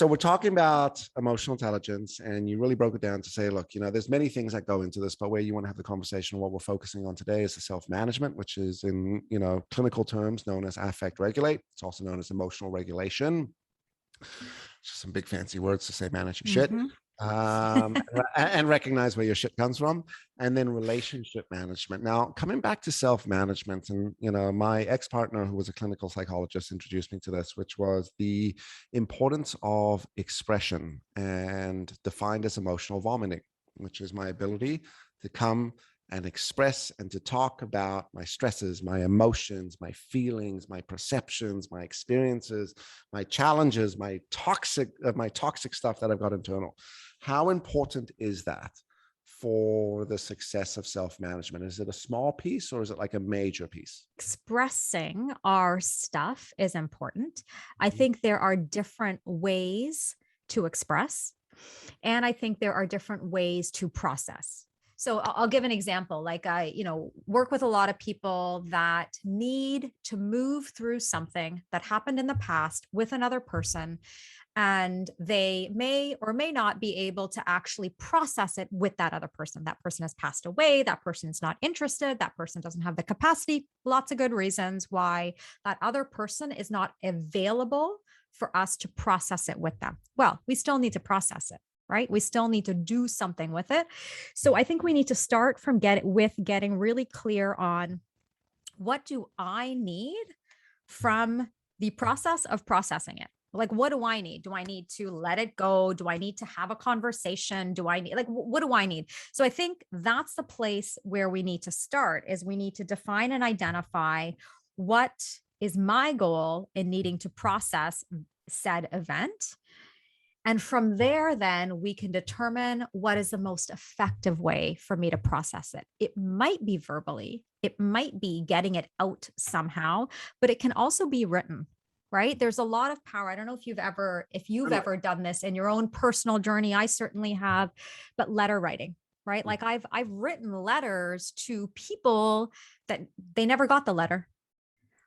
So we're talking about emotional intelligence, and you really broke it down to say, look, there's many things that go into this, but where you want to have the conversation, what we're focusing on today is the self-management, which is in, clinical terms known as affect regulate. It's also known as emotional regulation. Just some big fancy words to say manage your shit. Mm-hmm. And recognize where your shit comes from, and then relationship management. Now, coming back to self-management, and my ex-partner, who was a clinical psychologist, introduced me to this, which was the importance of expression, and defined as emotional vomiting, which is my ability to come and express and to talk about my stresses, my emotions, my feelings, my perceptions, my experiences, my challenges, my toxic stuff that I've got internal. How important is that for the success of self-management? Is it a small piece, or is it like a major piece? Expressing our stuff is important. I think there are different ways to express, and I think there are different ways to process. So I'll give an example. Like I, work with a lot of people that need to move through something that happened in the past with another person, and they may or may not be able to actually process it with that other person. That person has passed away. That person's not interested. That person doesn't have the capacity. Lots of good reasons why that other person is not available for us to process it with them. Well, we still need to process it, right? We still need to do something with it. So I think we need to start from getting really clear on, what do I need from the process of processing it? Like, what do I need? Do I need to let it go? Do I need to have a conversation? Do I need, like, what do I need? So I think that's the place where we need to start, is we need to define and identify what is my goal in needing to process said event. And from there, then we can determine what is the most effective way for me to process it. It might be verbally, it might be getting it out somehow, but it can also be written, right? There's a lot of power. I don't know if you've ever done this in your own personal journey. I certainly have, but letter writing, right? Like I've written letters to people that they never got the letter,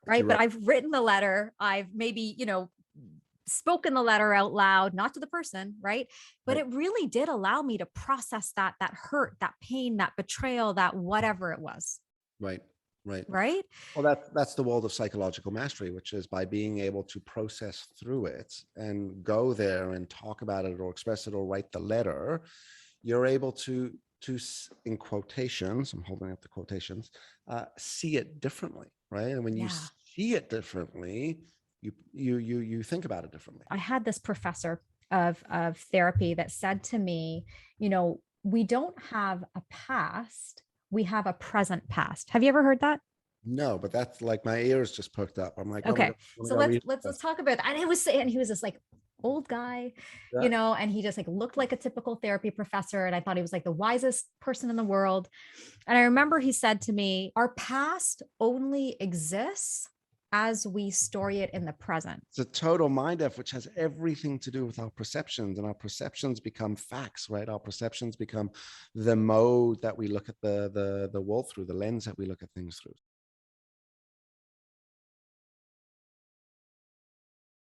right? But I've written the letter. I've maybe, spoken the letter out loud, not to the person, right? But it really did allow me to process that hurt, that pain, that betrayal, that whatever it was. Right. Right. Right. Well, that's the world of psychological mastery, which is by being able to process through it and go there and talk about it or express it or write the letter, you're able to in quotations, I'm holding up the quotations, see it differently, right? And when you see it differently, you think about it differently. I had this professor of therapy that said to me, we don't have a past, we have a present past. Have you ever heard that? No, but that's like my ears just perked up. I'm like, okay, so let's read talk about that. And he was this like old guy, and he just like looked like a typical therapy professor. And I thought he was like the wisest person in the world. And I remember he said to me, our past only exists as we story it in the present. It's a total mind F, which has everything to do with our perceptions, and our perceptions become facts, right? Our perceptions become the mode that we look at the world through, the lens that we look at things through.